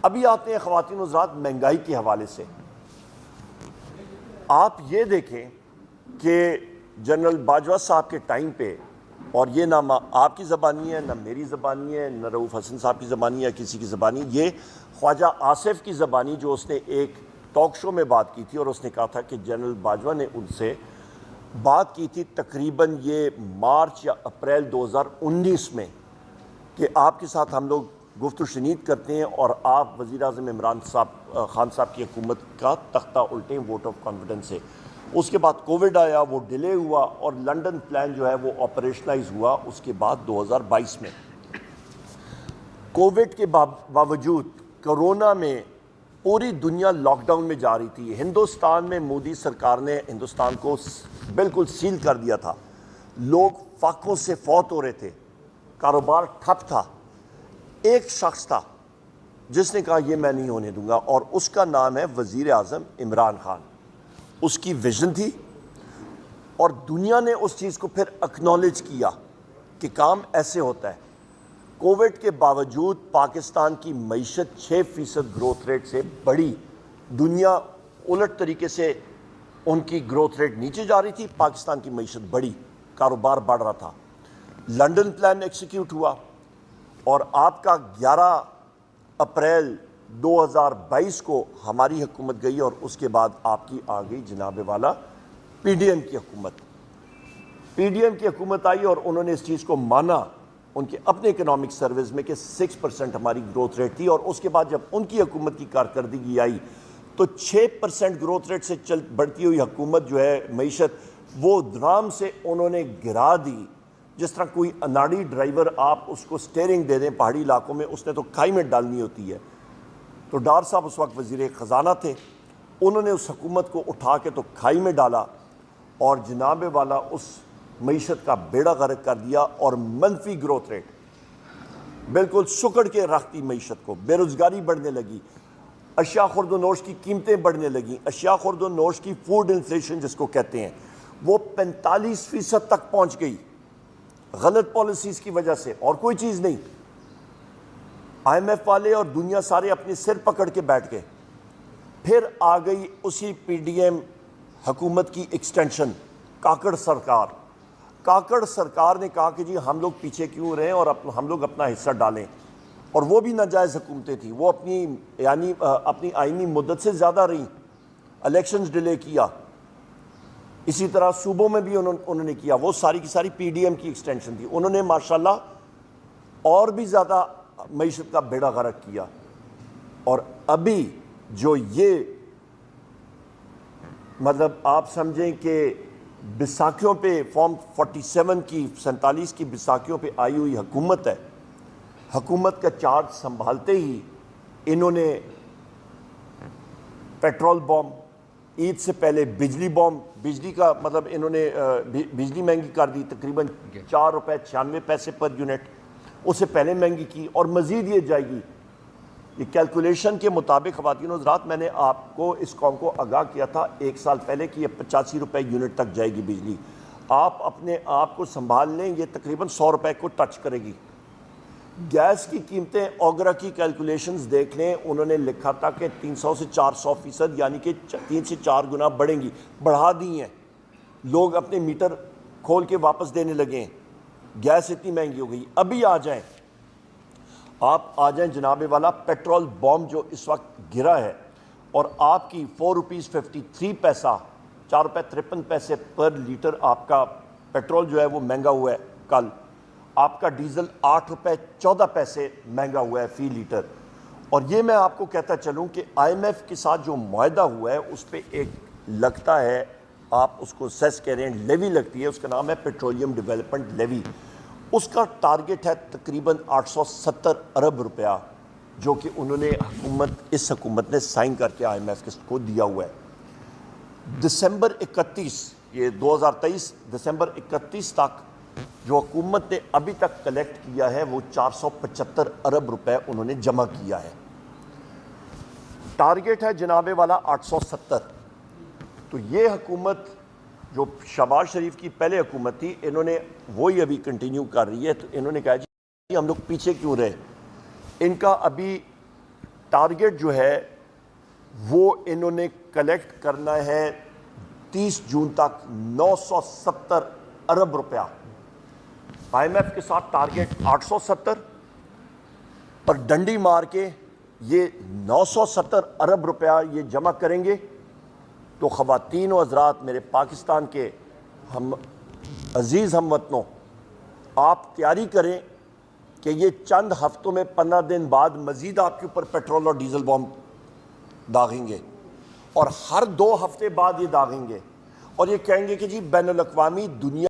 ابھی آتے ہیں خواتین حضرات مہنگائی کے حوالے سے. آپ یہ دیکھیں کہ جنرل باجوہ صاحب کے ٹائم پہ، اور یہ نہ آپ کی زبانی ہے، نہ میری زبانی ہے، نہ رؤوف حسن صاحب کی زبانی ہے، کسی کی زبانی، یہ خواجہ آصف کی زبانی، جو اس نے ایک ٹاک شو میں بات کی تھی، اور اس نے کہا تھا کہ جنرل باجوہ نے ان سے بات کی تھی تقریباً یہ مارچ یا اپریل 2019 میں، کہ آپ کے ساتھ ہم لوگ گفت و شنید کرتے ہیں اور آپ وزیر اعظم عمران خان صاحب کی حکومت کا تختہ الٹیں ووٹ آف کانفیڈنس سے. اس کے بعد کووڈ آیا، وہ ڈیلے ہوا، اور لنڈن پلان جو ہے وہ آپریشنلائز ہوا اس کے بعد 2022 میں. کووڈ کے باوجود کرونا میں پوری دنیا لاک ڈاؤن میں جا رہی تھی. ہندوستان میں مودی سرکار نے ہندوستان کو بالکل سیل کر دیا تھا. لوگ فاقوں سے فوت ہو رہے تھے، کاروبار ٹھپ تھا. ایک شخص تھا جس نے کہا یہ میں نہیں ہونے دوں گا، اور اس کا نام ہے وزیر اعظم عمران خان. اس کی ویژن تھی، اور دنیا نے اس چیز کو پھر اکنالج کیا کہ کام ایسے ہوتا ہے. کووڈ کے باوجود پاکستان کی معیشت 6% گروتھ ریٹ سے بڑھی. دنیا الٹ طریقے سے ان کی گروتھ ریٹ نیچے جا رہی تھی، پاکستان کی معیشت بڑھی، کاروبار بڑھ رہا تھا. لنڈن پلان ایکسیکیوٹ ہوا، اور آپ کا 11 اپریل 2022 کو ہماری حکومت گئی، اور اس کے بعد آپ کی آ گئی جناب والا پی ڈی ایم کی حکومت. پی ڈی ایم کی حکومت آئی، اور انہوں نے اس چیز کو مانا ان کے اپنے اکنامک سروس میں کہ 6% ہماری گروتھ ریٹ تھی. اور اس کے بعد جب ان کی حکومت کی کارکردگی آئی تو 6% گروتھ ریٹ سے بڑھتی ہوئی حکومت جو ہے معیشت، وہ درام سے انہوں نے گرا دی. جس طرح کوئی اناڑی ڈرائیور آپ اس کو سٹیئرنگ دے دیں پہاڑی علاقوں میں، اس نے تو کھائی میں ڈالنی ہوتی ہے. تو ڈار صاحب اس وقت وزیر خزانہ تھے، انہوں نے اس حکومت کو اٹھا کے تو کھائی میں ڈالا، اور جناب والا اس معیشت کا بیڑا غرق کر دیا، اور منفی گروتھ ریٹ بالکل سکڑ کے رکھتی معیشت کو. بے روزگاری بڑھنے لگی، اشیاء خورد و نوش کی قیمتیں بڑھنے لگیں. اشیاء خورد و نوش کی فوڈ انفلیشن جس کو کہتے ہیں، وہ 45% تک پہنچ گئی، غلط پالیسیز کی وجہ سے، اور کوئی چیز نہیں. آئی ایم ایف والے اور دنیا سارے اپنے سر پکڑ کے بیٹھ گئے. پھر آ گئی اسی پی ڈی ایم حکومت کی ایکسٹینشن کاکڑ سرکار. کاکڑ سرکار نے کہا کہ جی ہم لوگ پیچھے کیوں رہیں اور ہم لوگ اپنا حصہ ڈالیں. اور وہ بھی ناجائز حکومتیں تھیں، وہ اپنی آئینی مدت سے زیادہ رہیں، الیکشنز ڈیلے کیا. اسی طرح صوبوں میں بھی انہوں نے کیا. وہ ساری کی ساری پی ڈی ایم کی ایکسٹینشن تھی. انہوں نے ماشاءاللہ اور بھی زیادہ معیشت کا بیڑا غرق کیا. اور ابھی جو یہ مطلب آپ سمجھیں کہ بیساکھیوں پہ فارم 47 کی 47 کی بیساکھیوں پہ آئی ہوئی حکومت ہے، حکومت کا چارج سنبھالتے ہی انہوں نے پیٹرول بم، عید سے پہلے بجلی بم، بجلی کا مطلب انہوں نے بجلی مہنگی کر دی تقریباً 4 روپے 96 پیسے پر یونٹ، اس سے پہلے مہنگی کی، اور مزید یہ جائے گی. یہ کیلکولیشن کے مطابق خواتین و حضرات، میں نے آپ کو اس قوم کو آگاہ کیا تھا 1 سال پہلے کہ یہ 85 روپے یونٹ تک جائے گی بجلی. آپ اپنے آپ کو سنبھال لیں، یہ تقریباً 100 روپے کو ٹچ کرے گی. گیس کی قیمتیں اوگرا کی کیلکولیشنز دیکھ لیں، انہوں نے لکھا تھا کہ 300 سے 400%، یعنی کہ 3 سے 4 گنا بڑھیں گی. بڑھا دی ہیں، لوگ اپنے میٹر کھول کے واپس دینے لگے ہیں. گیس اتنی مہنگی ہو گئی. ابھی آپ آ جائیں جناب والا پیٹرول بم جو اس وقت گرا ہے، اور آپ کی 4 روپیز 53 پیسہ، 4 روپے 53 پیسے پر لیٹر آپ کا پیٹرول جو ہے وہ مہنگا ہوا ہے. کل آپ کا ڈیزل 8 روپے 14 پیسے مہنگا ہوا ہے فی لیٹر. اور یہ میں آپ کو کہتا چلوں کہ آئی ایم ایف کے ساتھ جو معاہدہ ہوا ہے اس پہ ایک لگتا ہے، آپ اس کو سیس کہہ رہے ہیں، لیوی لگتی ہے، اس کا نام ہے پیٹرولیم ڈیولپمنٹ لیوی. اس کا ٹارگٹ ہے تقریباً 870 ارب روپیہ، جو کہ انہوں نے اس حکومت نے سائن کر کے آئی ایم ایف کو دیا ہوا ہے. دسمبر 31، یہ 2023 دسمبر 31 تک جو حکومت نے ابھی تک کلیکٹ کیا ہے وہ 475 ارب روپے انہوں نے جمع کیا ہے. ٹارگٹ ہے جناب والا 870. تو یہ حکومت جو شہباز شریف کی پہلے حکومت تھی، انہوں نے وہی ابھی کنٹینیو کر رہی ہے. تو انہوں نے کہا جی ہم لوگ پیچھے کیوں رہے. ان کا ابھی ٹارگٹ جو ہے وہ انہوں نے کلیکٹ کرنا ہے 30 جون تک 970 ارب روپیہ. آئی ایم ایف کے ساتھ ٹارگٹ 870 پر ڈنڈی مار کے یہ 970 ارب روپیہ یہ جمع کریں گے. تو خواتین و حضرات میرے پاکستان کے عزیز ہم وطنوں، آپ تیاری کریں کہ یہ چند ہفتوں میں 15 دن بعد مزید آپ کے اوپر پیٹرول اور ڈیزل بم داغیں گے، اور ہر 2 ہفتے بعد یہ داغیں گے، اور یہ کہیں گے کہ جی بین الاقوامی دنیا